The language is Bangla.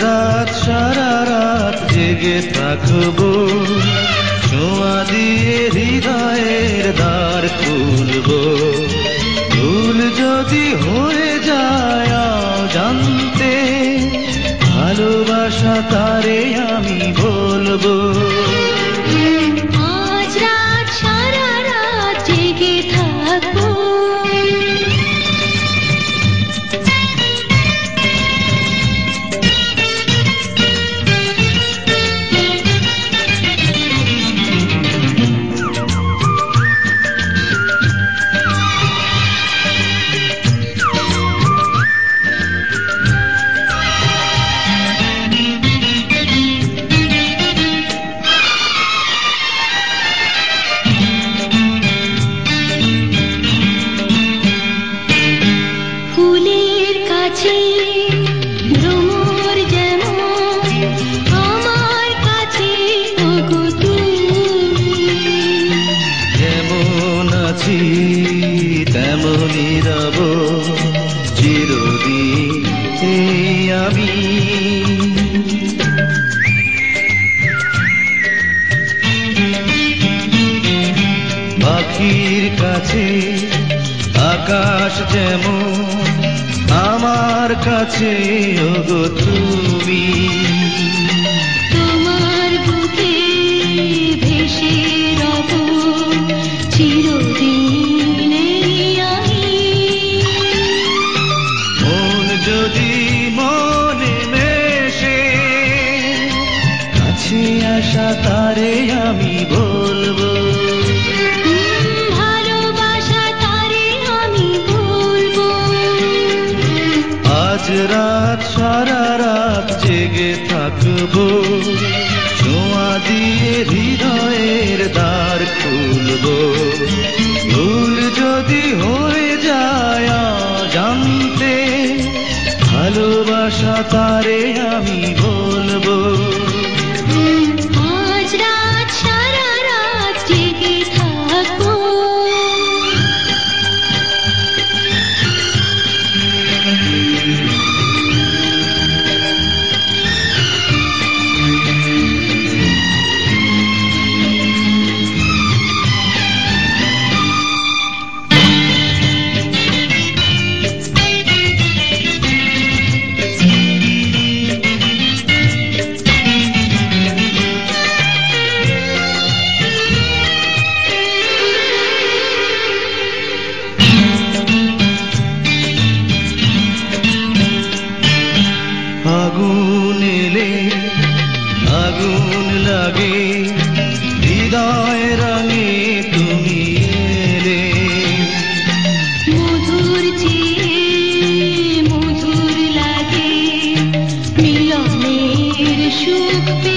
রাত সারা রাত জেগে থাকবো, ছোঁয়া দিয়ে হৃদয়ের দ্বার খুলবো। ভুল যদি হয়ে যায় জানতে, ভালোবাসা তারে আমি বলবো। আজ রাত সারা রাত জেগে থাকবো। ফুলের কাছে ভ্রমর যেমন আমার কাছে ওগো তুমি, যেমন আছি তেমনই রব চিরদিন আমি। পাখির কাছে আকাশ যেমন আমার কাছে ওগো তুমি। তোমার বুকে ভেসে রব চিরদিন আমি। মন যদি মনে মেশে, কাছে আসা তারে আমি বলবো। ভালোবাসা তারে আমি বলবো। আজ রাত সারা রাত জেগে থাকবো, ছোঁয়া দিয়ে হৃদয়ের দ্বার খুলবো। ভুল যদি হয়ে যায় জানতে, ভালোবাসা তারে আমি বলবো। আজ রাত সারা রাত জেগে থাকবো। আগুন এলে আগুন লাগে, হৃদয় রঙে তুমি এলে। মধুর চেয়ে মধুর লাগে, মিলনের সুখ পেয়ে